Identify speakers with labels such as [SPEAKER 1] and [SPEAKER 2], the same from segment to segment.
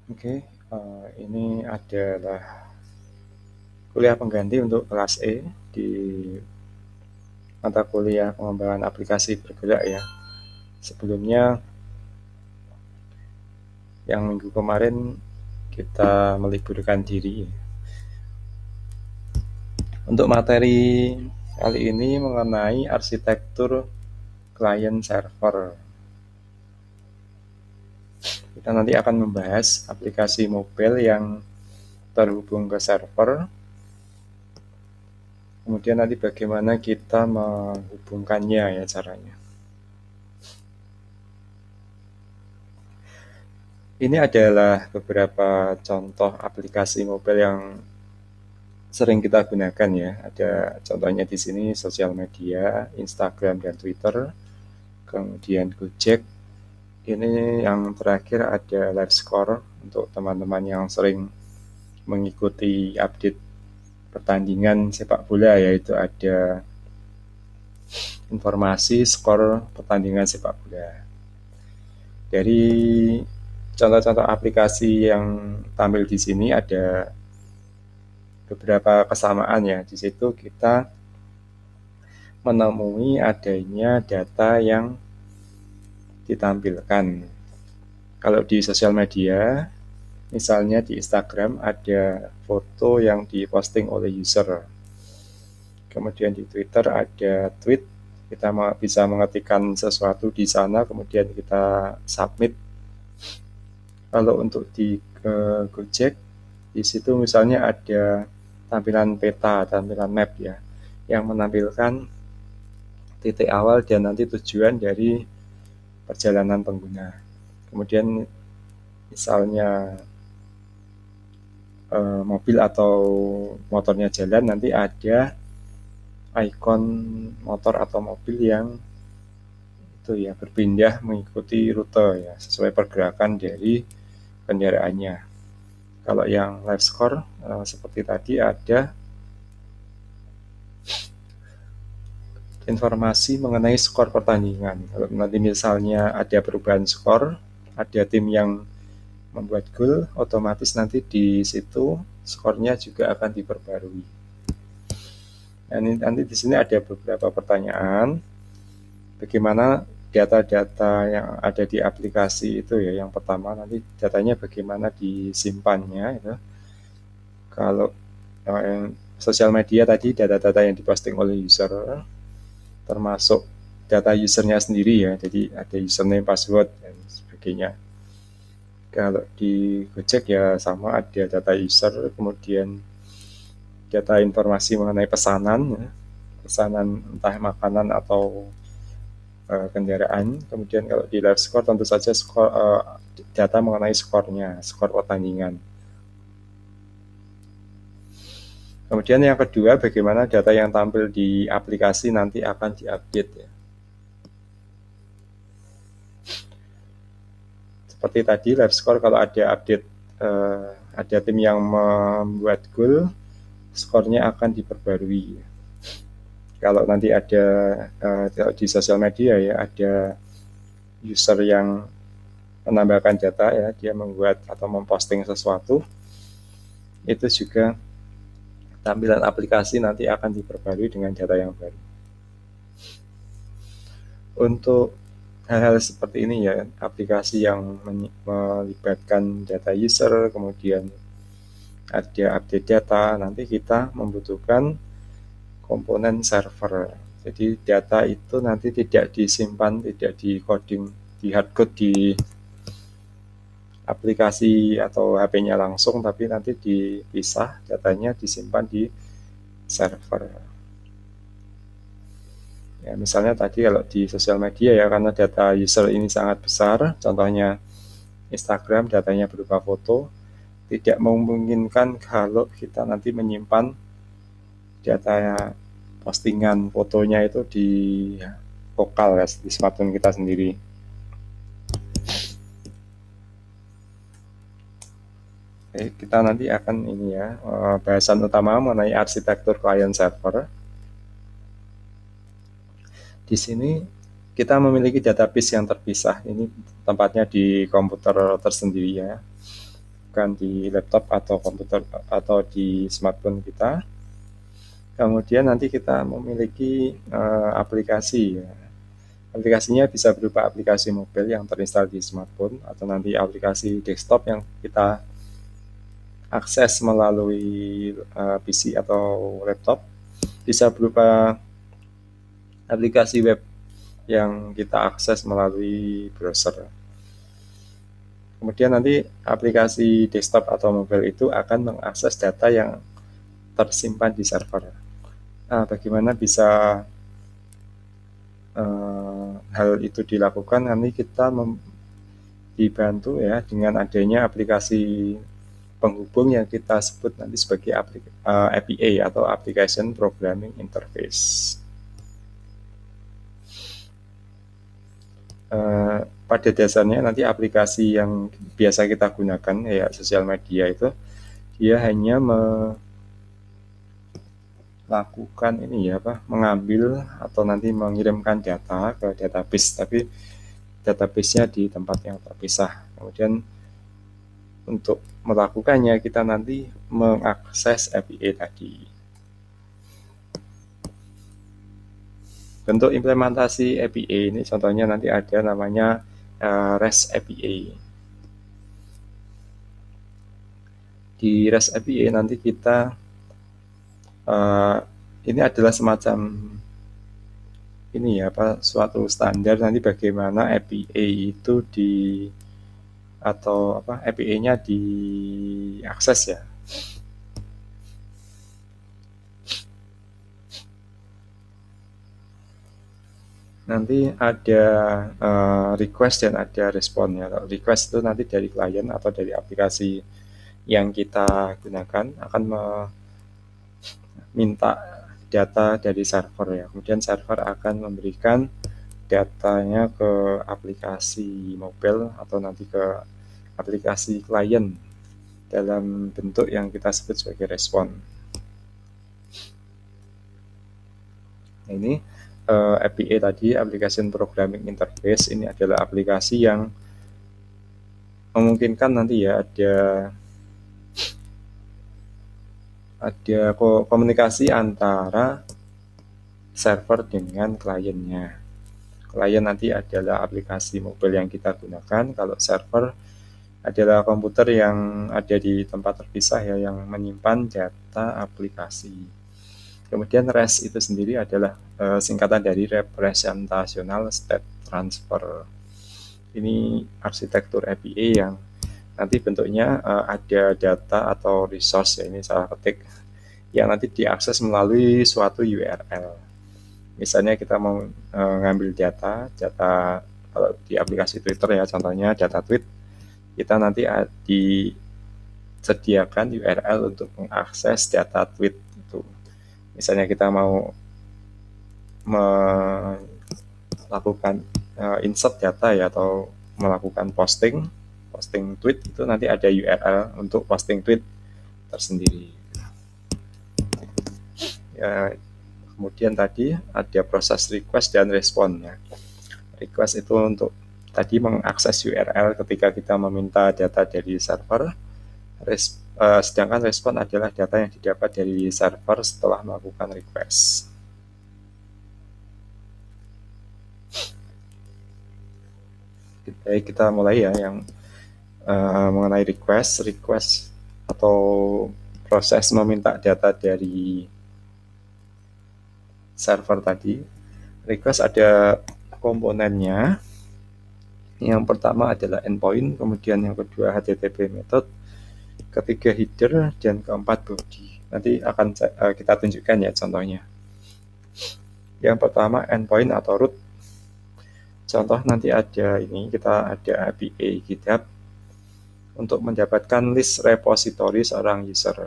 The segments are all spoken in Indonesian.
[SPEAKER 1] Oke, ini adalah kuliah pengganti untuk kelas E di mata kuliah pengembangan aplikasi bergerak ya. Sebelumnya yang minggu kemarin kita meliburkan diri. Untuk materi kali ini mengenai arsitektur client server. Kita nanti akan membahas aplikasi mobile yang terhubung ke server. Kemudian nanti bagaimana kita menghubungkannya ya caranya. Ini adalah beberapa contoh aplikasi mobile yang sering kita gunakan ya. Ada contohnya di sini sosial media, Instagram dan Twitter. Kemudian Gojek. Ini yang terakhir ada Live Score untuk teman-teman yang sering mengikuti update pertandingan sepak bola, yaitu ada informasi skor pertandingan sepak bola. Dari contoh-contoh aplikasi yang tampil di sini ada beberapa kesamaan ya. Di situ kita menemui adanya data yang ditampilkan. Kalau di sosial media, misalnya di Instagram ada foto yang diposting oleh user. Kemudian di Twitter ada tweet, kita bisa mengetikkan sesuatu di sana, kemudian kita submit. Kalau untuk di Gojek, di situ misalnya ada tampilan peta, tampilan map ya, yang menampilkan titik awal dan nanti tujuan dari perjalanan pengguna. Kemudian misalnya mobil atau motornya jalan, nanti ada ikon motor atau mobil yang itu ya berpindah mengikuti rute ya sesuai pergerakan dari kendaraannya. Kalau yang live score seperti tadi ada informasi mengenai skor pertandingan. Kalau nanti misalnya ada perubahan skor, ada tim yang membuat gol, otomatis nanti di situ skornya juga akan diperbarui. Nah, ini nanti di sini ada beberapa pertanyaan. Bagaimana data-data yang ada di aplikasi itu ya? Yang pertama nanti datanya bagaimana disimpannya itu. Kalau yang sosial media tadi data-data yang diposting oleh user, termasuk data usernya sendiri ya, jadi ada username, password dan sebagainya. Kalau di Gojek ya sama, ada data user, kemudian data informasi mengenai pesanan ya, pesanan entah makanan atau kendaraan. Kemudian kalau di live score tentu saja skor, data mengenai skornya, skor pertandingan. Kemudian yang kedua, bagaimana data yang tampil di aplikasi nanti akan diupdate ya. Seperti tadi live score, kalau ada update, ada tim yang membuat gol, skornya akan diperbarui. Kalau nanti ada di sosial media ya, ada user yang menambahkan data ya, dia membuat atau memposting sesuatu, itu juga tampilan aplikasi nanti akan diperbarui dengan data yang baru. Untuk hal-hal seperti ini ya, aplikasi yang melibatkan data user, kemudian ada update data, nanti kita membutuhkan komponen server. Jadi data itu nanti tidak disimpan, tidak di coding, di hardcode di aplikasi atau HP-nya langsung, tapi nanti dipisah, datanya disimpan di server. Ya, misalnya tadi kalau di sosial media ya, karena data user ini sangat besar, contohnya Instagram datanya berupa foto, tidak memungkinkan kalau kita nanti menyimpan data postingan fotonya itu di lokal ya, di smartphone kita sendiri. Oke, kita nanti akan ini ya, bahasan utama mengenai arsitektur client server. Di sini kita memiliki database yang terpisah. Ini tempatnya di komputer tersendiri ya. bukan di laptop atau komputer atau di smartphone kita. Kemudian nanti kita memiliki aplikasi ya. Aplikasinya bisa berupa aplikasi mobile yang terinstal di smartphone atau nanti aplikasi desktop yang kita akses melalui PC atau laptop. Bisa berupa aplikasi web yang kita akses melalui browser. Kemudian nanti aplikasi desktop atau mobile itu akan mengakses data yang tersimpan di server. Nah, bagaimana bisa hal itu dilakukan? Nanti kita dibantu ya dengan adanya aplikasi penghubung yang kita sebut nanti sebagai API atau Application Programming Interface. Pada dasarnya nanti aplikasi yang biasa kita gunakan ya sosial media itu dia hanya melakukan ini ya mengambil atau nanti mengirimkan data ke database, tapi database-nya di tempat yang terpisah. Kemudian untuk melakukannya kita nanti mengakses API tadi. Bentuk implementasi API ini contohnya nanti ada namanya REST API. Di REST API nanti kita ini adalah semacam ini ya suatu standar nanti bagaimana API itu atau API-nya diakses ya. Nanti ada request dan ada respon ya. Request itu nanti dari klien atau dari aplikasi yang kita gunakan akan meminta data dari server ya. Kemudian server akan memberikan datanya ke aplikasi mobile atau nanti ke aplikasi klien dalam bentuk yang kita sebut sebagai respon. Nah, ini API tadi, Application Programming Interface, ini adalah aplikasi yang memungkinkan nanti ya ada komunikasi antara server dengan kliennya. Klien nanti adalah aplikasi mobile yang kita gunakan, kalau server adalah komputer yang ada di tempat terpisah ya, yang menyimpan data aplikasi. Kemudian REST itu sendiri adalah singkatan dari Representational State Transfer. Ini arsitektur API yang nanti bentuknya ada data atau resource ya, ini salah ketik, yang nanti diakses melalui suatu URL. Misalnya kita mau ngambil data kalau di aplikasi Twitter ya, contohnya data tweet, kita nanti disediakan URL untuk mengakses data tweet itu. Misalnya kita mau melakukan insert data ya, atau melakukan posting tweet, itu nanti ada URL untuk posting tweet tersendiri. Ya, kemudian tadi ada proses request dan respon ya. Request itu untuk tadi mengakses URL ketika kita meminta data dari server. Sedangkan respon adalah data yang didapat dari server setelah melakukan request. Baik, kita mulai ya yang mengenai request atau proses meminta data dari server tadi. Request ada komponennya. Yang pertama adalah endpoint, kemudian yang kedua HTTP method, ketiga header, dan keempat body. Nanti akan kita tunjukkan ya contohnya. Yang pertama endpoint atau root. Contoh nanti ada ini, kita ada API GitHub untuk mendapatkan list repository seorang user.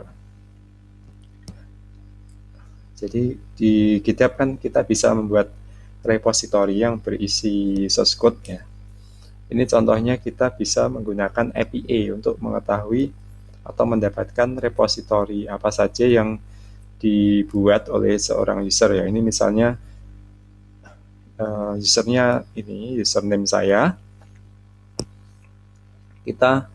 [SPEAKER 1] Jadi di GitHub kan kita bisa membuat repository yang berisi source code ya. Ini contohnya kita bisa menggunakan API untuk mengetahui atau mendapatkan repository apa saja yang dibuat oleh seorang user ya. Ini misalnya usernya ini, username saya. Kita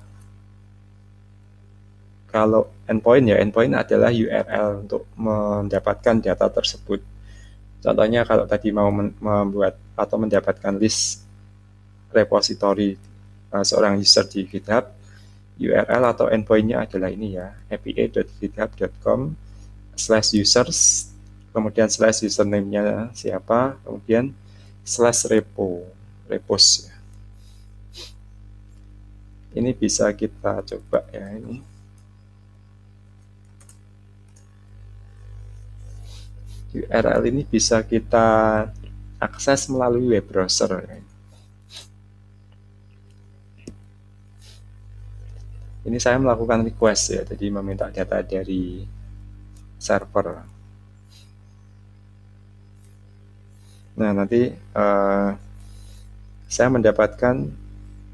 [SPEAKER 1] Kalau endpoint ya, endpoint adalah URL untuk mendapatkan data tersebut. Contohnya kalau tadi mau membuat atau mendapatkan list repository seorang user di GitHub, URL atau endpointnya adalah ini ya, api.github.com/users, kemudian /username-nya siapa, kemudian /repos. Ini bisa kita coba ya, ini URL ini bisa kita akses melalui web browser. Ini saya melakukan request ya, jadi meminta data dari server. Nah, nanti saya mendapatkan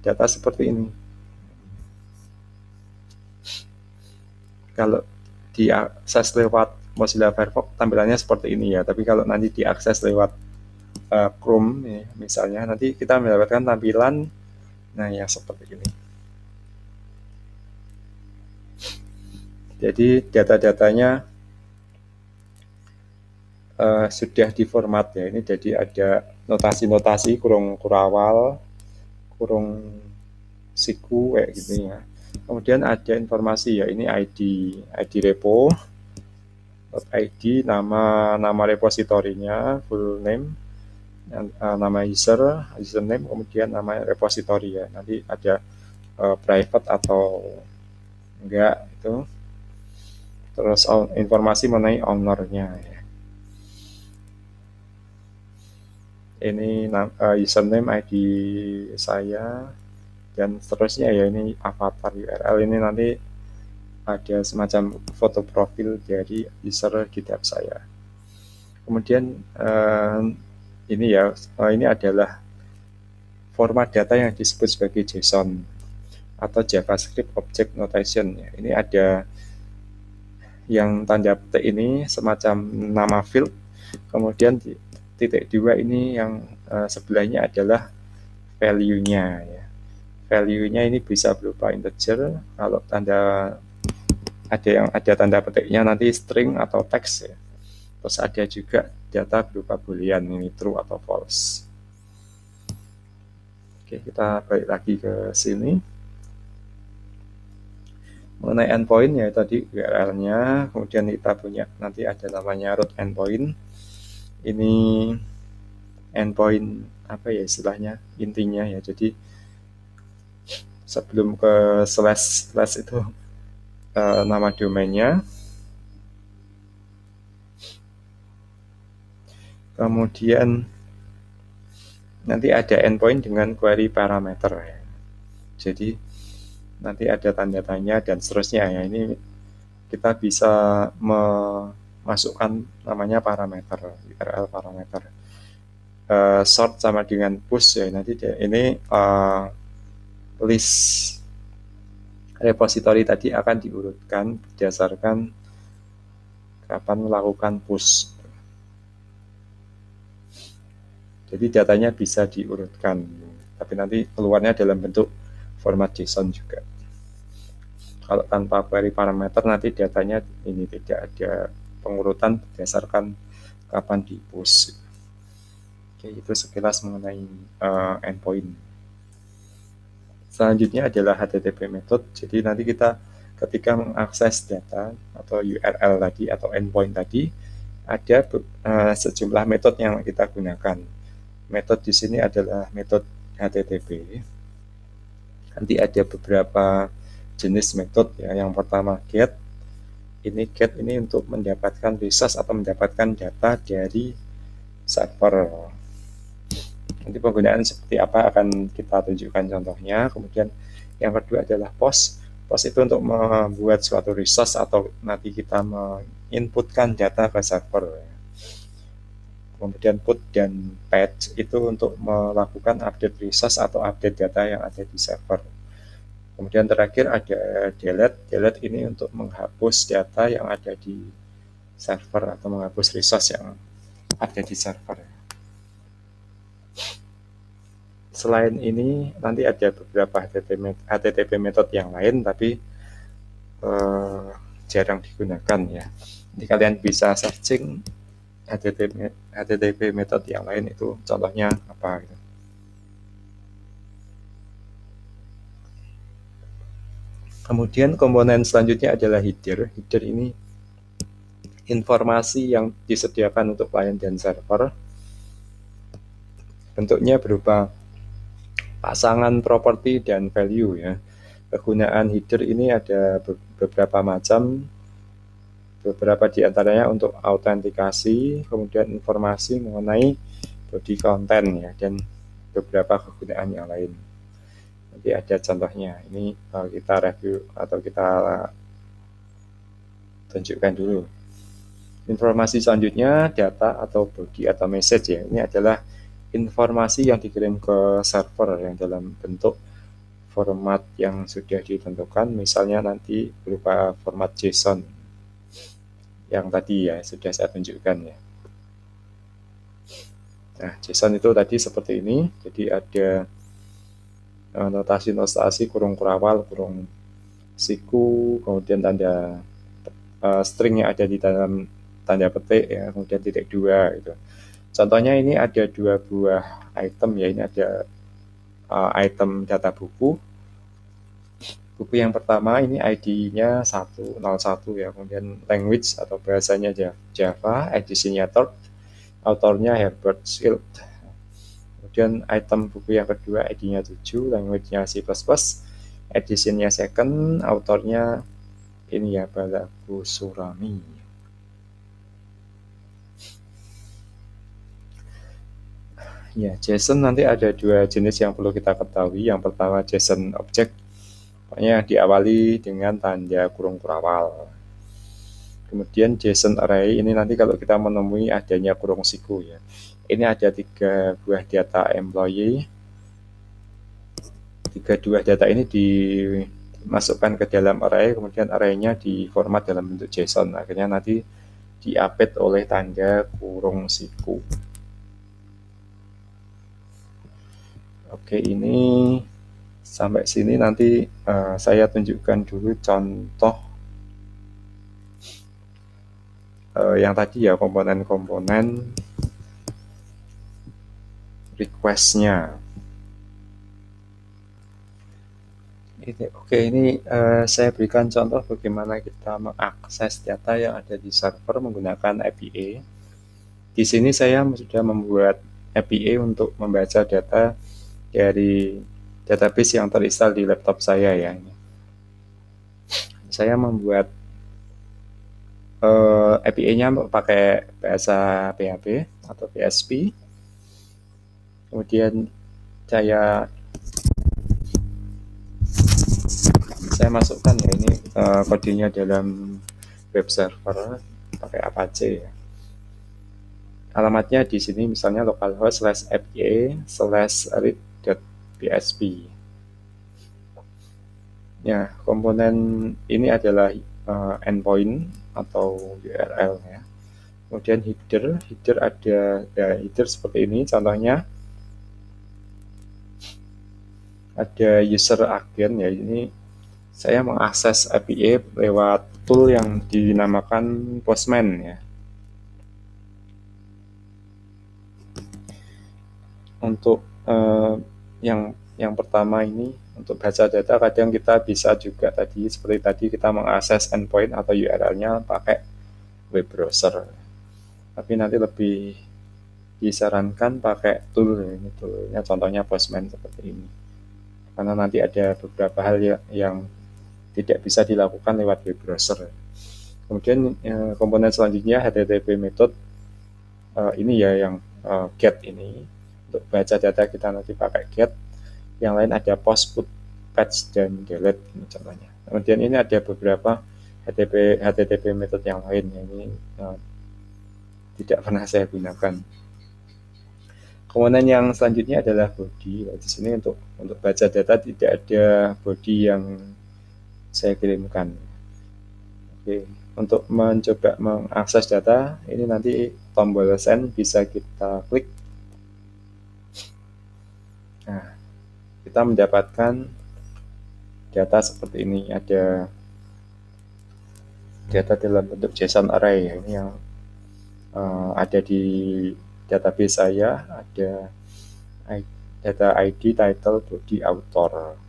[SPEAKER 1] data seperti ini. Kalau diakses lewat Mozilla Firefox tampilannya seperti ini ya, tapi kalau nanti diakses lewat Chrome ya, misalnya, nanti kita mendapatkan tampilan yang seperti ini. Jadi data-datanya sudah diformat ya, ini jadi ada notasi-notasi kurung kurawal, kurung siku kayak gitu ya. Kemudian ada informasi ya, ini ID repo, ID, nama repositorinya, full name, nama username, kemudian nama repositori ya. Nanti ada private atau enggak itu. Terus informasi mengenai ownernya ya. Ini username, ID saya, dan seterusnya ya. Ini avatar URL, ini nanti ada semacam foto profil dari user GitHub saya. Kemudian ini ya, ini adalah format data yang disebut sebagai JSON atau JavaScript Object Notation ya. Ini ada yang tanda petik ini semacam nama field, kemudian titik 2 ini yang sebelahnya adalah value-nya ya. Value-nya ini bisa berupa integer, kalau ada tanda petiknya nanti string atau teks ya. Terus ada juga data berupa boolean, ini true atau false. Oke, kita balik lagi ke sini. Mengenai endpoint ya, tadi URL-nya, kemudian kita punya nanti ada namanya root endpoint. Ini endpoint apa ya istilahnya, intinya ya. Jadi sebelum ke slash itu nama domainnya, kemudian nanti ada endpoint dengan query parameter ya. Jadi nanti ada tanda tanya dan seterusnya ya. Ini kita bisa memasukkan namanya parameter, URL parameter. Sort sama dengan push ya. Nanti ini list repository tadi akan diurutkan berdasarkan kapan melakukan push. Jadi datanya bisa diurutkan, tapi nanti keluarnya dalam bentuk format JSON juga. Kalau tanpa query parameter nanti datanya ini tidak ada pengurutan berdasarkan kapan di push. Oke, itu sekilas mengenai endpoint. Selanjutnya adalah HTTP method. Jadi nanti kita ketika mengakses data atau URL tadi atau endpoint tadi, ada sejumlah metode yang kita gunakan. Metode di sini adalah metode HTTP. Nanti ada beberapa jenis metode ya. Yang pertama get. Get ini untuk mendapatkan resource atau mendapatkan data dari server. Nanti penggunaan seperti apa akan kita tunjukkan contohnya. Kemudian yang kedua adalah post. Post itu untuk membuat suatu resource atau nanti kita menginputkan data ke server. Kemudian put dan patch itu untuk melakukan update resource atau update data yang ada di server. Kemudian terakhir ada delete. Delete ini untuk menghapus data yang ada di server atau menghapus resource yang ada di server. Selain ini nanti ada beberapa HTTP method yang lain, tapi jarang digunakan ya. Jadi kalian bisa searching HTTP method yang lain itu contohnya apa gitu. Kemudian komponen selanjutnya adalah header. Header ini informasi yang disediakan untuk client dan server. Bentuknya berupa pasangan properti dan value ya. Kegunaan header ini ada beberapa macam. Beberapa di antaranya untuk autentikasi, kemudian informasi mengenai body content ya, dan beberapa kegunaan yang lain. Nanti ada contohnya. Ini kita review atau kita tunjukkan dulu. Informasi selanjutnya data atau body atau message ya. Ini adalah informasi yang dikirim ke server yang dalam bentuk format yang sudah ditentukan, misalnya nanti berupa format JSON yang tadi ya sudah saya tunjukkan ya. Nah, JSON itu tadi seperti ini, jadi ada notasi-notasi kurung kurawal, kurung siku, kemudian tanda string yang ada di dalam tanda petik ya, kemudian titik 2 gitu. Contohnya ini ada 2 buah item ya, ini ada item data buku. Buku yang pertama ini ID-nya 101 ya, kemudian language atau bahasanya Java, edisinya Third, autornya Herbert Schild. Kemudian item buku yang kedua ID-nya 7, language-nya C++, edisinya Second, autornya ini ya Balaku Surami. Ya, JSON nanti ada 2 jenis yang perlu kita ketahui. Yang pertama JSON object, pokoknya diawali dengan tanda kurung kurawal. Kemudian JSON array ini nanti kalau kita menemui adanya kurung siku ya. Ini ada 3 buah data employee. 3 buah data ini dimasukkan ke dalam array, kemudian array-nya diformat dalam bentuk JSON. Akhirnya nanti diupdate oleh tanda kurung siku. Oke, ini sampai sini nanti saya tunjukkan dulu contoh yang tadi ya, komponen-komponen request-nya. Oke, ini saya berikan contoh bagaimana kita mengakses data yang ada di server menggunakan API. Di sini saya sudah membuat API untuk membaca data dari database yang terinstall di laptop saya ya. Saya membuat API-nya pakai bahasa PHP atau PHP. Kemudian saya masukkan ya, ini kodenya dalam web server pakai Apache ya. Alamatnya di sini misalnya localhost/apa/read.php. Ya, komponen ini adalah endpoint atau URL ya. Kemudian header ada ya, header seperti ini contohnya. Ada user agent ya, ini saya mengakses API lewat tool yang dinamakan Postman ya. Untuk yang pertama ini untuk baca data, kadang kita bisa juga tadi seperti tadi kita mengakses endpoint atau URL-nya pakai web browser. Tapi nanti lebih disarankan pakai tool ini, toolnya contohnya Postman seperti ini. Karena nanti ada beberapa hal yang tidak bisa dilakukan lewat web browser. Kemudian komponen selanjutnya HTTP method ini ya, yang get ini untuk baca data kita nanti pakai get. Yang lain ada post, put, patch, dan delete ini contohnya. Kemudian ini ada beberapa HTTP method yang lain yang ini tidak pernah saya gunakan. Komponen yang selanjutnya adalah body. Di sini untuk baca data tidak ada body yang saya kirimkan. Oke, untuk mencoba mengakses data ini nanti tombol send bisa kita klik. Nah, kita mendapatkan data seperti ini, ada data dalam bentuk JSON array ya. Ini yang ada di database saya, ada data ID, title, body, author.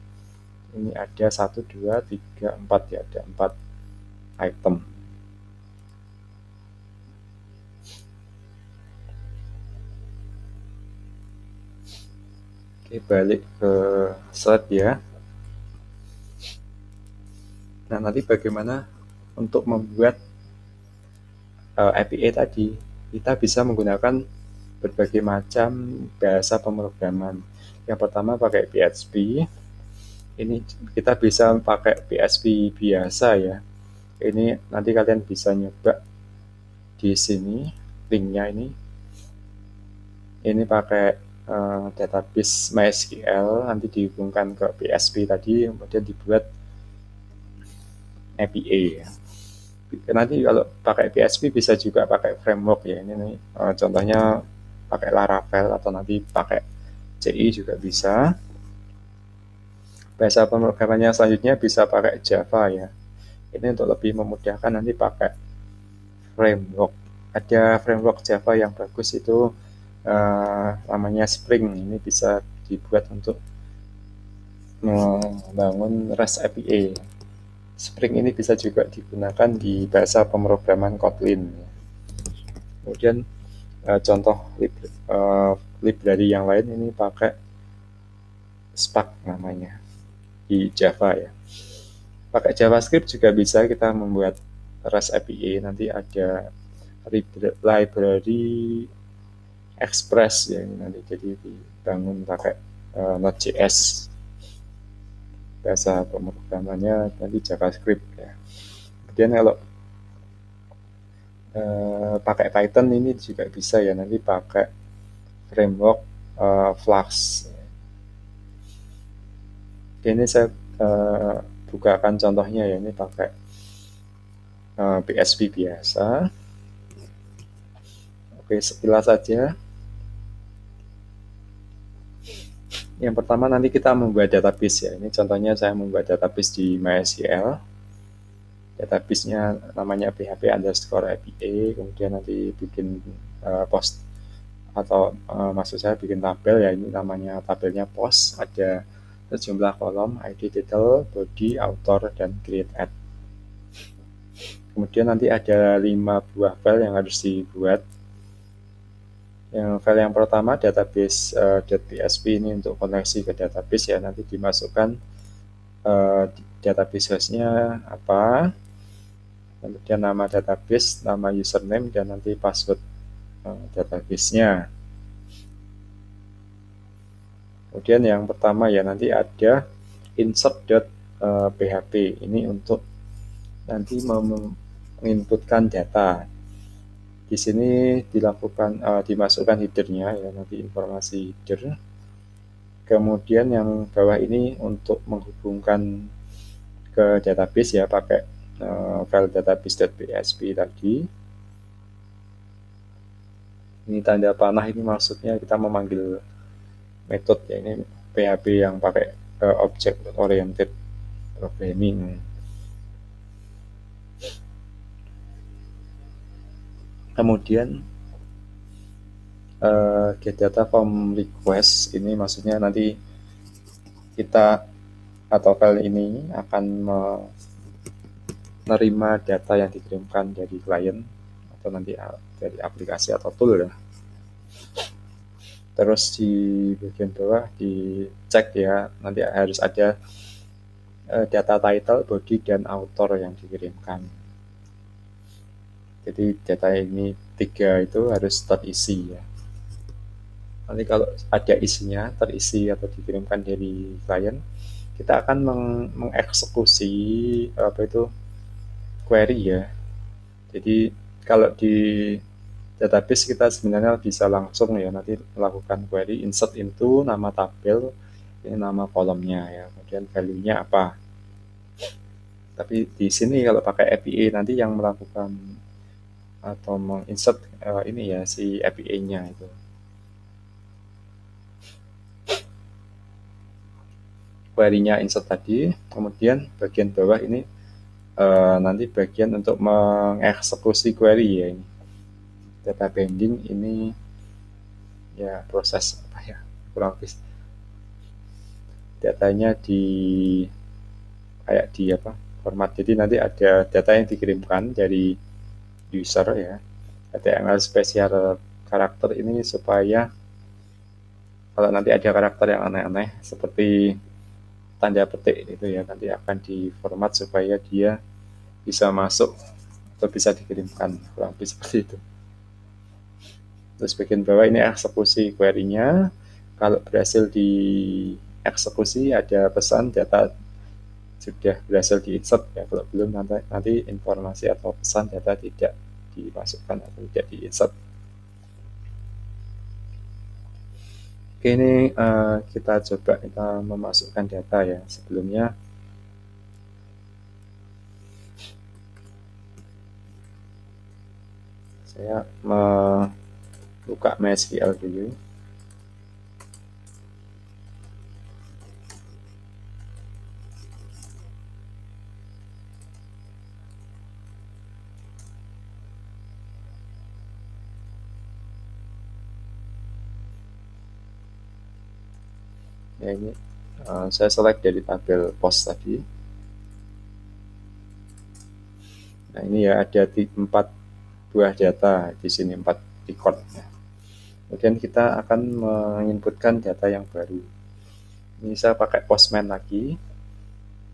[SPEAKER 1] Ini ada 1, 2, 3, 4 ya, ada 4 item. Oke, balik ke slide ya. Nah, nanti bagaimana untuk membuat API tadi? Kita bisa menggunakan berbagai macam bahasa pemrograman. Yang pertama pakai PHP. Ini kita bisa pakai PHP biasa ya. Ini nanti kalian bisa nyoba di sini, linknya ini. Ini pakai database MySQL, nanti dihubungkan ke PHP tadi, kemudian dibuat API ya. Nanti kalau pakai PHP bisa juga pakai framework ya. Ini nih, contohnya pakai Laravel atau nanti pakai CI juga bisa. Bahasa pemrogramannya selanjutnya bisa pakai Java ya. Ini untuk lebih memudahkan nanti pakai framework. Ada framework Java yang bagus itu namanya Spring. Ini bisa dibuat untuk membangun REST API. Spring ini bisa juga digunakan di bahasa pemrograman Kotlin. Kemudian contoh library yang lain ini pakai Spark namanya di Java ya. Pakai JavaScript juga bisa kita membuat REST API. Nanti ada library Express ya, ini nanti jadi dibangun pakai Node.js. Bahasa pemrogramannya nanti JavaScript ya. Kemudian kalau pakai Python ini juga bisa ya, nanti pakai framework Flux. Ini saya bukakan contohnya ya, ini pakai PHP biasa. Oke, sekilas saja. Yang pertama nanti kita membuat database ya. Ini contohnya saya membuat database di MySQL. Database-nya namanya php_API. Kemudian nanti bikin post atau maksud saya bikin tabel ya. Ini namanya tabelnya post. Ada sejumlah kolom ID, title, body, author, dan create add. Kemudian nanti ada 5 buah file yang harus dibuat. Yang file yang pertama database .php ini untuk koneksi ke database ya, nanti dimasukkan database hostnya apa, kemudian nama database, nama username, dan nanti password database-nya. Kemudian yang pertama ya nanti ada insert.php, ini untuk nanti menginputkan data. Di sini dimasukkan header-nya ya, nanti informasi header. Kemudian yang bawah ini untuk menghubungkan ke database ya, pakai file database.php tadi. Ini tanda panah, ini maksudnya kita memanggil metode ya, ini PHP yang pakai object oriented programming. Kemudian get data from request, ini maksudnya nanti kita atau file ini akan menerima data yang dikirimkan dari klien atau nanti dari aplikasi atau tool ya. Terus di bagian bawah dicek ya, nanti harus ada data title, body, dan author yang dikirimkan. Jadi data ini 3 itu harus terisi ya. Nanti kalau ada isinya, terisi atau dikirimkan dari klien, kita akan mengeksekusi query ya. Jadi kalau di database kita sebenarnya bisa langsung ya, nanti melakukan query insert into nama tabel, ini nama kolomnya ya, kemudian value-nya apa. Tapi di sini kalau pakai API nanti yang melakukan atau menginsert ini ya, si API-nya itu. Query-nya insert tadi, kemudian bagian bawah ini nanti bagian untuk mengeksekusi query ya ini. Data binding ini ya proses apa ya, kurang lebih datanya di kayak di apa format, jadi nanti ada data yang dikirimkan dari user ya, HTML spesial karakter ini supaya kalau nanti ada karakter yang aneh-aneh seperti tanda petik itu ya, nanti akan diformat supaya dia bisa masuk atau bisa dikirimkan, kurang lebih seperti itu. Terus bagian bawah ini eksekusi query-nya, kalau berhasil dieksekusi ada pesan data sudah berhasil di-insert ya, kalau belum nanti informasi atau pesan data tidak dimasukkan atau tidak di-insert. Oke, ini kita coba kita memasukkan data ya. Sebelumnya saya membuka MySQL dulu. Ya, ini saya select dari tabel post tadi. Nah, ini ya ada 4 buah data di sini, 4 record. Kemudian kita akan menginputkan data yang baru. Ini saya pakai postman lagi.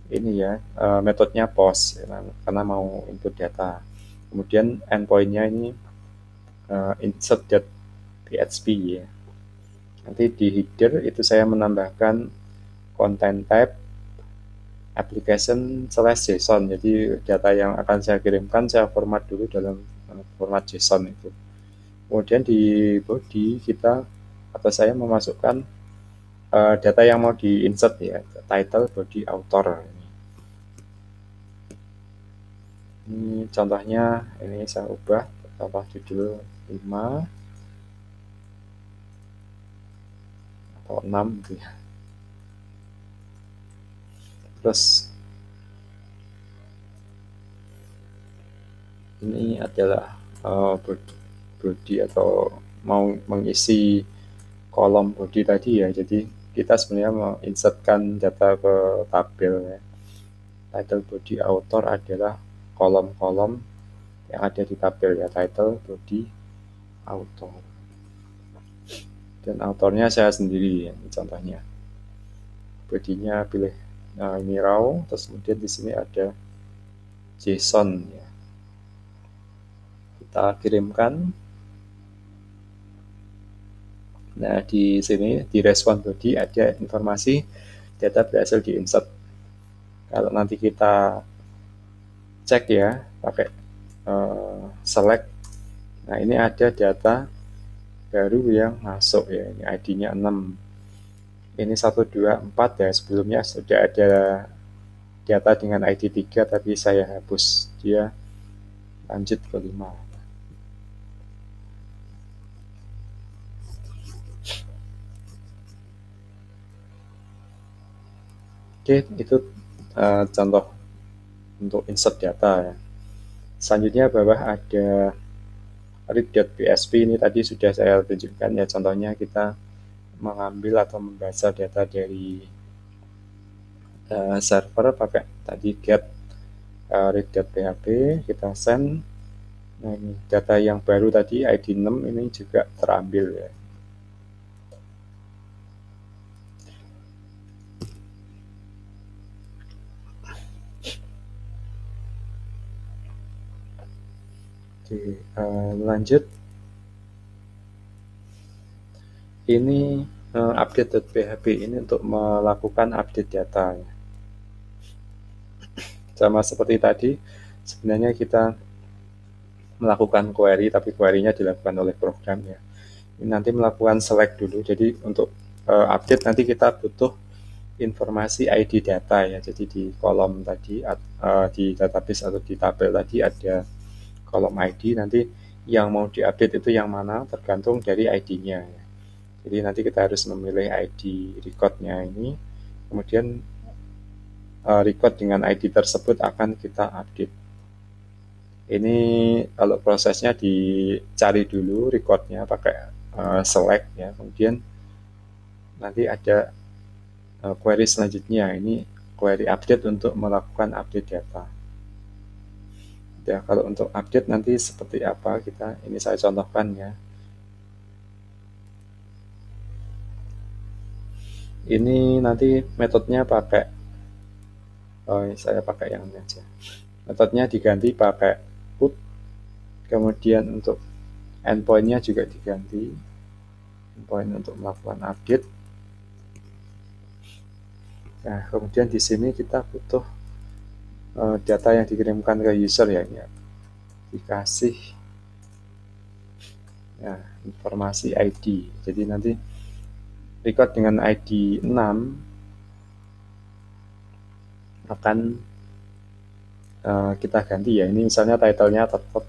[SPEAKER 1] Ini ya metodenya post ya, karena mau input data. Kemudian endpoint-nya ini insert.php ya. Nanti di header itu saya menambahkan content type application/json. Jadi data yang akan saya kirimkan saya format dulu dalam format JSON itu. Kemudian di body kita atau saya memasukkan data yang mau di insert ya, title, body, author. Ini contohnya, ini saya ubah contoh judul 5 atau 6 gitu ya. Terus ini adalah body atau mau mengisi kolom body tadi ya. Jadi kita sebenarnya mau insertkan data ke tabel ya. Title, body, author adalah kolom-kolom yang ada di tabel ya, title, body, author. Dan autornya saya sendiri ya, ini contohnya. Bodinya pilih ini raw, terus kemudian di sini ada JSON ya. Kita kirimkan. Nah, di sini di respon body ada informasi data berhasil di-insert. Kalau nanti kita cek ya pakai select, nah ini ada data baru yang masuk ya, ini ID-nya 6, ini 124 ya, sebelumnya sudah ada data dengan ID 3 tapi saya hapus, dia lanjut ke 5. Oke, itu contoh untuk insert data ya. Selanjutnya bawah ada read.php, ini tadi sudah saya tunjukkan ya, contohnya kita mengambil atau membaca data dari server pakai tadi get read.php, kita send. Nah, ini data yang baru tadi ID 6 ini juga terambil ya. Oke, lanjut. Ini update.php ini untuk melakukan update data ya. Sama seperti tadi, sebenarnya kita melakukan query, tapi query-nya dilakukan oleh program ya. Ini nanti melakukan select dulu, jadi untuk update nanti kita butuh informasi ID data ya. Jadi di kolom tadi, di database atau di tabel tadi ada kolom ID, nanti yang mau diupdate itu yang mana tergantung dari ID-nya ya. Jadi nanti kita harus memilih ID record-nya ini, kemudian record dengan ID tersebut akan kita update. Ini kalau prosesnya dicari dulu recordnya pakai select ya, kemudian nanti ada query selanjutnya, ini query update untuk melakukan update data. Ya, kalau untuk update nanti seperti apa ini saya contohkan ya. Ini nanti metodenya pakai saya pakai yang ini aja. Metodenya diganti pakai put, kemudian untuk endpointnya juga diganti, endpoint untuk melakukan update. Nah, kemudian di sini kita butuh data yang dikirimkan ke user ya, dikasih ya, informasi ID. Jadi nanti record dengan ID 6 akan kita ganti ya. Ini misalnya title-nya tetap,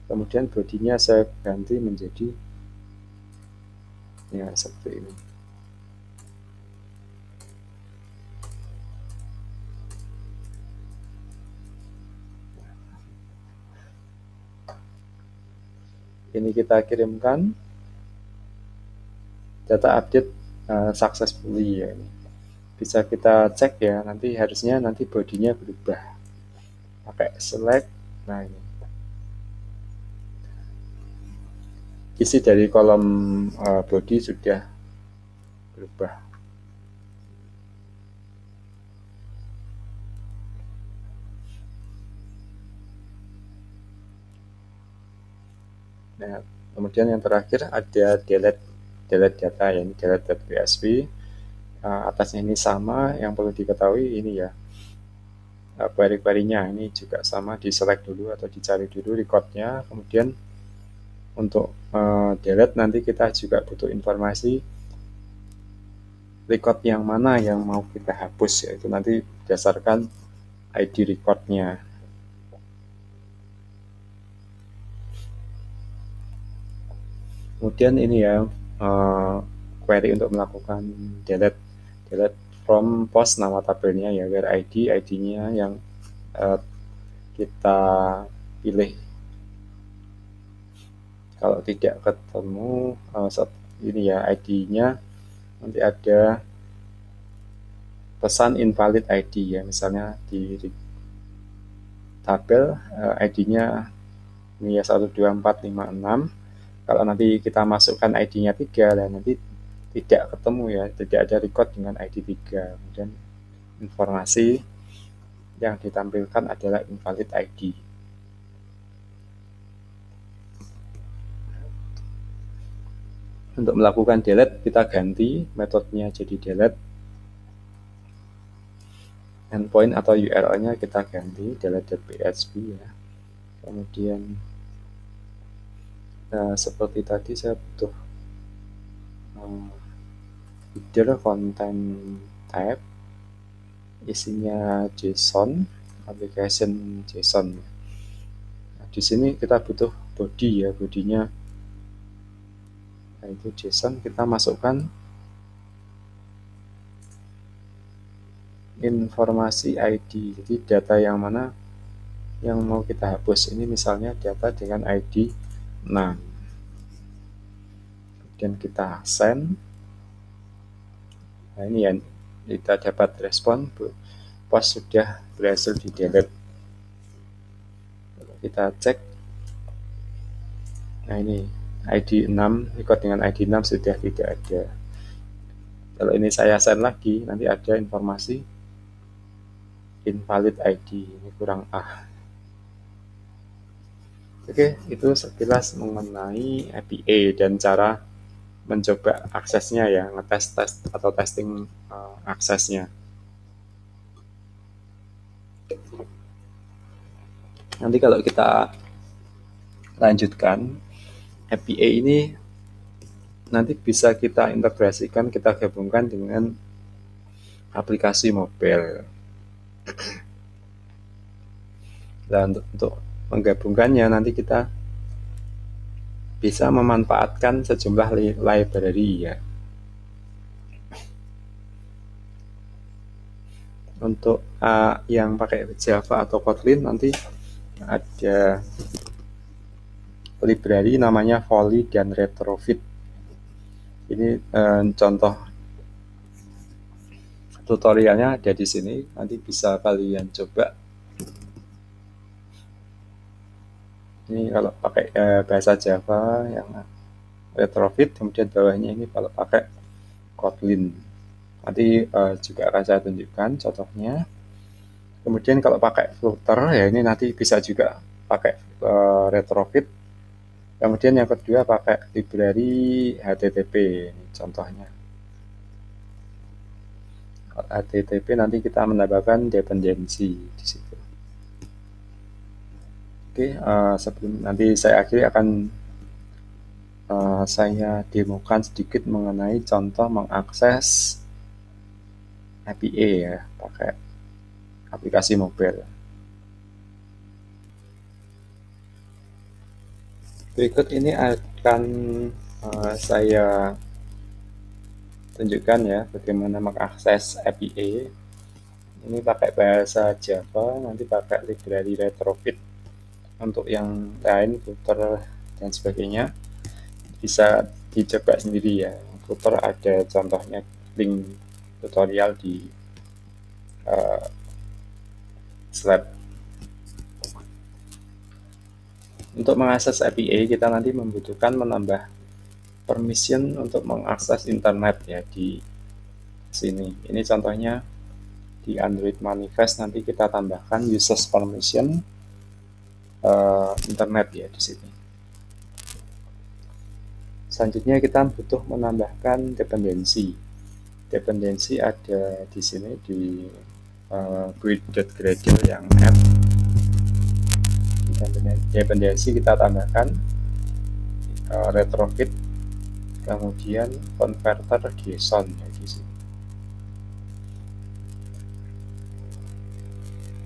[SPEAKER 1] kemudian bodinya saya ganti menjadi ya seperti ini. Ini kita kirimkan data update successfully ya. Ini bisa kita cek ya, harusnya bodinya berubah pakai select. Nah, ini isi dari kolom body sudah berubah. Nah, kemudian yang terakhir ada delete data ya, ini delete.php. Atasnya ini sama, yang perlu diketahui ini ya, query-query-nya ini juga sama, di select dulu atau dicari dulu recordnya. Kemudian untuk delete nanti kita juga butuh informasi record yang mana yang mau kita hapus, yaitu nanti berdasarkan ID recordnya. Kemudian ini ya, query untuk melakukan delete from post, nama tabelnya ya, where ID-nya yang kita pilih. Kalau tidak ketemu ini ya ID-nya, nanti ada pesan invalid ID ya, misalnya di tabel ID-nya ini ya 12456. Kalau nanti kita masukkan ID-nya 3, dan nanti tidak ketemu ya, tidak ada record dengan ID 3. Kemudian informasi yang ditampilkan adalah invalid ID. Untuk melakukan delete kita ganti metodenya jadi delete. Endpoint atau URL-nya kita ganti delete.php ya. Kemudian seperti tadi saya butuh header content type, isinya JSON, application JSON. Nah, di sini kita butuh body ya, bodinya itu JSON. Kita masukkan informasi ID, jadi data yang mana yang mau kita hapus. Ini misalnya data dengan ID 6. Kemudian kita send. Nah, ini ya, kita dapat respon post sudah berhasil di delete. Kita cek, nah ini ID 6, record dengan ID 6 sudah tidak ada. Kalau ini saya send lagi, nanti ada informasi invalid ID, ini kurang A. Oke, itu sekilas mengenai API dan cara mencoba aksesnya ya, ngetes atau testing aksesnya. Nanti kalau kita lanjutkan, API ini nanti bisa kita integrasikan, kita gabungkan dengan aplikasi mobile. Dan untuk menggabungkannya nanti kita bisa memanfaatkan sejumlah library ya. Untuk yang pakai Java atau Kotlin nanti ada library namanya Volley dan Retrofit. Ini contoh tutorialnya ada di sini, nanti bisa kalian coba. Ini kalau pakai bahasa Java yang Retrofit, kemudian bawahnya ini kalau pakai Kotlin. Nanti juga akan saya tunjukkan contohnya. Kemudian kalau pakai Flutter ya ini nanti bisa juga pakai Retrofit. Kemudian yang kedua pakai library HTTP, ini contohnya. HTTP nanti kita menambahkan dependensi di situ. Oke, sebelum nanti saya akhiri akan saya demokan sedikit mengenai contoh mengakses API ya, pakai aplikasi mobile. Berikut ini akan saya tunjukkan ya bagaimana mengakses API. Ini pakai bahasa Java, nanti pakai library Retrofit. Untuk yang lain, Flutter dan sebagainya, bisa dicoba sendiri ya. Flutter ada contohnya, link tutorial di slide. Untuk mengakses API, kita nanti membutuhkan menambah permission untuk mengakses internet ya di sini. Ini contohnya di Android Manifest, nanti kita tambahkan users permission internet ya di sini. Selanjutnya kita butuh menambahkan dependensi. Dependensi ada di sini di build.gradle yang add. Dependensi kita tambahkan retrofit, kemudian converter JSON ya di sini.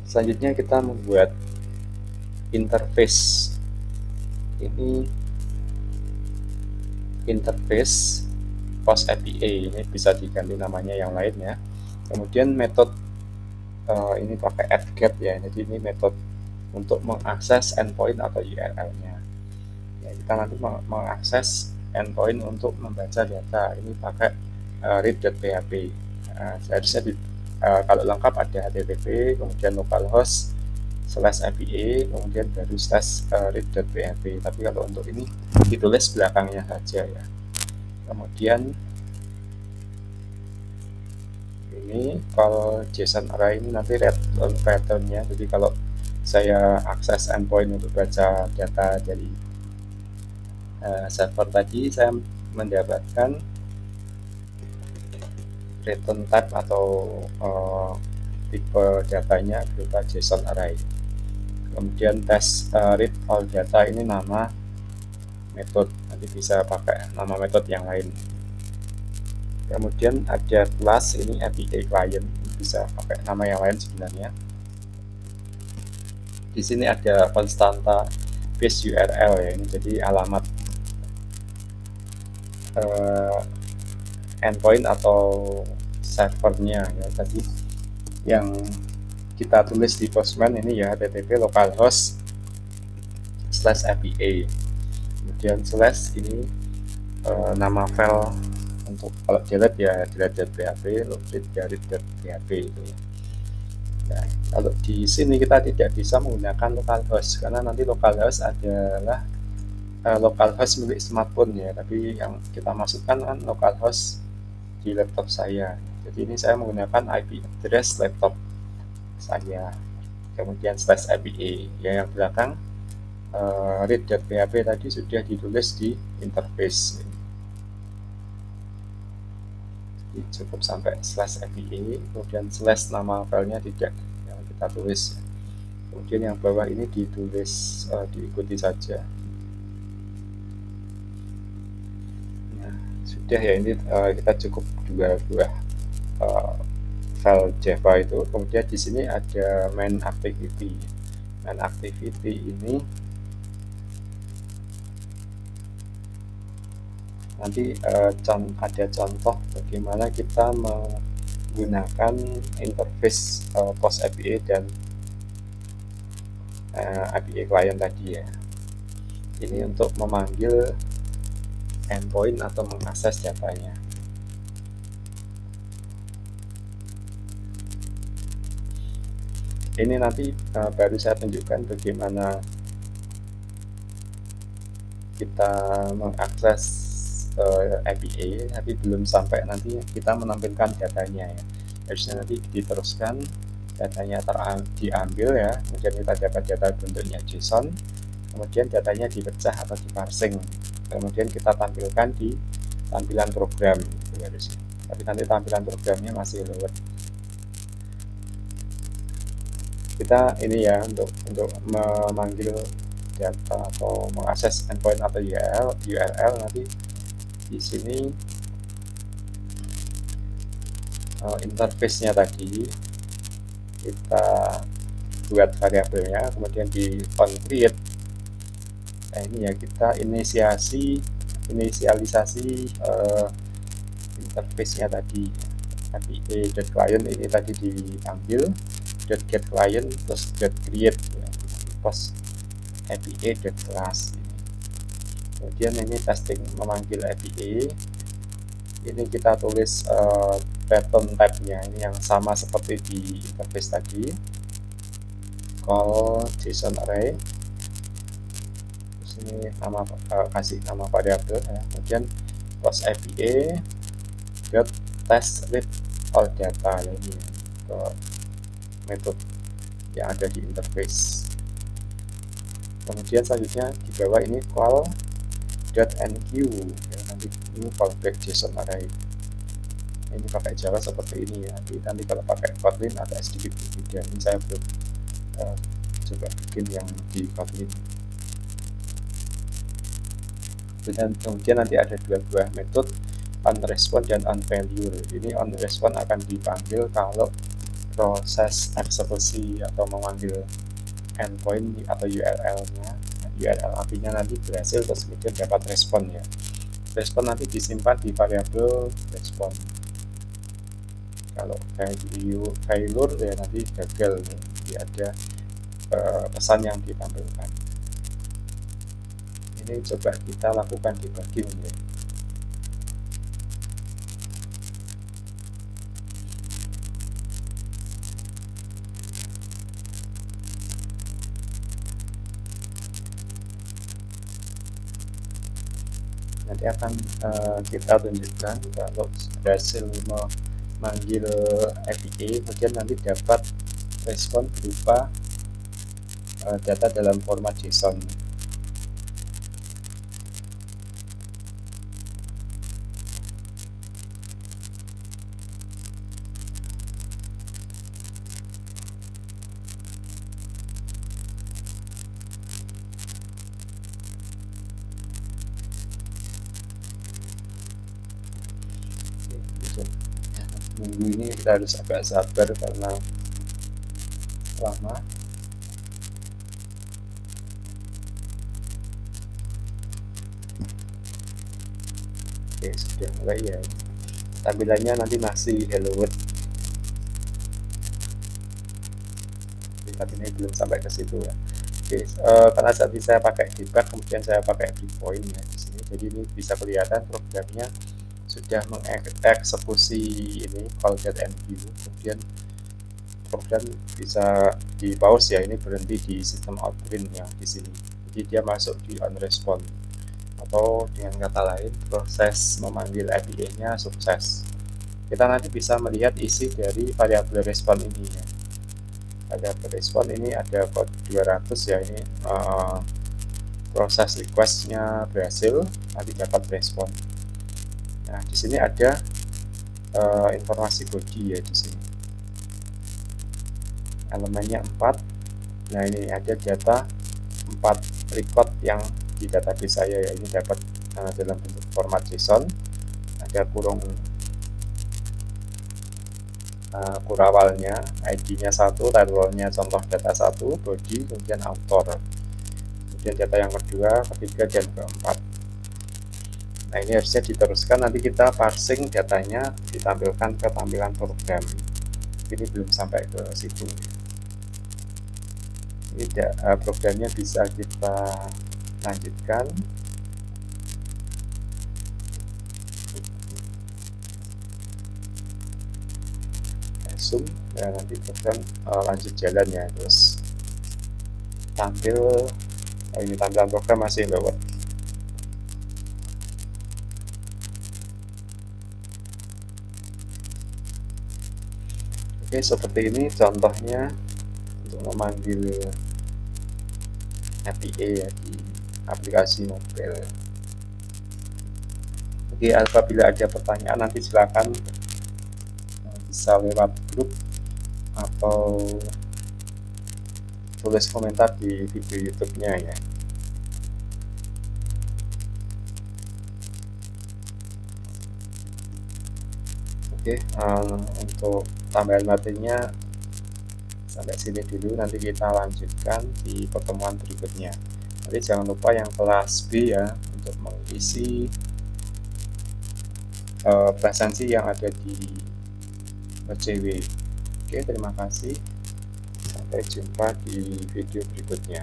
[SPEAKER 1] Selanjutnya kita membuat interface. Ini interface post API, ini bisa diganti namanya yang lain ya. Kemudian metode ini pakai add-get ya, jadi ini metode untuk mengakses endpoint atau URL-nya. Ya, kita nanti mengakses endpoint untuk membaca data, ini pakai read.php. Seharusnya kalau lengkap ada HTTP, kemudian localhost /API, kemudian baru /read.php. Tapi kalau untuk ini ditulis belakangnya saja ya. Kemudian ini kalau JSON array ini nanti read on pattern-nya. Jadi kalau saya akses endpoint untuk baca data dari server tadi, saya mendapatkan return type atau tipe datanya berupa JSON array. Kemudian test read all data, ini nama metode, nanti bisa pakai nama metode yang lain. Kemudian ada class, ini API client, bisa pakai nama yang lain sebenarnya. Di sini ada konstanta base URL ya, ini jadi alamat endpoint atau servernya ya. Tadi yang kita tulis di Postman ini ya, http localhost /API, kemudian slash ini nama file, untuk kalau delete ya delete.php, loaded ya read.php itu ya. Nah, kalau di sini kita tidak bisa menggunakan localhost karena nanti localhost adalah localhost milik smartphone ya, tapi yang kita masukkan kan localhost di laptop saya. Jadi ini saya menggunakan IP address laptop saya, kemudian /API ya, yang belakang read.php tadi sudah ditulis di interface. Jadi cukup sampai /API, kemudian slash nama filenya tidak yang kita tulis. Kemudian yang bawah ini ditulis, diikuti saja. Nah, sudah ya, ini kita cukup dua buah file Java itu. Kemudian di sini ada main activity. Main activity ini nanti ada contoh bagaimana kita menggunakan interface POS API dan API client tadi ya. Ini untuk memanggil endpoint atau mengakses datanya. Ini nanti baru saya tunjukkan bagaimana kita mengakses API, tapi belum sampai nanti kita menampilkan datanya ya. Harusnya nanti diteruskan, datanya diambil ya, kemudian kita dapat data bentuknya JSON, kemudian datanya dipecah atau diparsing, kemudian kita tampilkan di tampilan program gitu harusnya. Tapi nanti tampilan programnya masih load. Kita ini ya untuk memanggil data atau mengakses endpoint atau URL nanti di sini interface-nya tadi kita buat variabelnya, kemudian di onCreate. Nah ini ya, kita inisialisasi interface-nya tadi. API.client ini tadi diambil, .getClient terus .create ya, POS API.class. Kemudian ini testing memanggil API. Ini kita tulis pattern type-nya, ini yang sama seperti di interface tadi, call JSON array, terus ini nama kasih nama variabel ya. Kemudian POS API dot test with all data ya, ini ke metode yang ada di interface. Kemudian selanjutnya di bawah ini call .enq ya, nanti ini callback JSON array. Ini pakai Java seperti ini ya. Nanti kalau pakai Kotlin agak sedikit berbeda. Ini saya belum coba bikin yang di Kotlin. Dan kemudian nanti ada dua buah metode, onResponse dan onValue. Ini onResponse akan dipanggil kalau proses eksekusi atau memanggil endpoint atau URL-nya, URL API-nya nanti berhasil, terus kemudian dapat respon ya. Respon nanti disimpan di variabel respon. Kalau failure ya nanti gagal, jadi ada pesan yang ditampilkan. Ini coba kita lakukan debugging ya. Nanti akan kita tunjukkan kalau berhasil memanggil API, kemudian nanti dapat respon berupa data dalam format JSON. Minggu ini kita harus agak sabar karena lama. Oke, sudah mulai ya. Tampilannya nanti masih hello world. Tapi ini belum sampai ke situ ya. Oke, karena saat ini saya pakai debug, kemudian saya pakai breakpoint ya di sini. Jadi ini bisa kelihatan programnya sudah mengeksekusi ini call.env, kemudian program bisa di pause ya, ini berhenti di sistem out print yang di sini. Jadi dia masuk di onResponse, atau dengan kata lain proses memanggil API-nya sukses. Kita nanti bisa melihat isi dari variabel respon ini ya. Variabel respon ini ada code 200 ya, ini proses request-nya berhasil, nanti dapat respon. Nah, di sini ada informasi body ya di sini. Elemennya 4. Nah, ini ada data 4 record yang di database saya ya. Ini dapat dalam bentuk format JSON. Ada kurawalnya, ID-nya 1, title-nya contoh data 1, body, kemudian author. Kemudian data yang kedua, ketiga, dan keempat. Nah, ini harusnya diteruskan, nanti kita parsing datanya ditampilkan ke tampilan program. Ini belum sampai ke situ. Ini programnya bisa kita lanjutkan. Zoom, dan nanti program lanjut jalan ya. Terus tampil, ini tampilan program masih lewat. Oke, seperti ini contohnya untuk memanggil API ya di aplikasi mobile. Oke, apabila ada pertanyaan nanti silakan bisa lewat grup atau tulis komentar di video YouTube-nya ya. Oke, untuk tambahan materinya sampai sini dulu, nanti kita lanjutkan di pertemuan berikutnya. Nanti jangan lupa yang kelas B ya untuk mengisi presensi yang ada di OJW. Oke, terima kasih. Sampai jumpa di video berikutnya.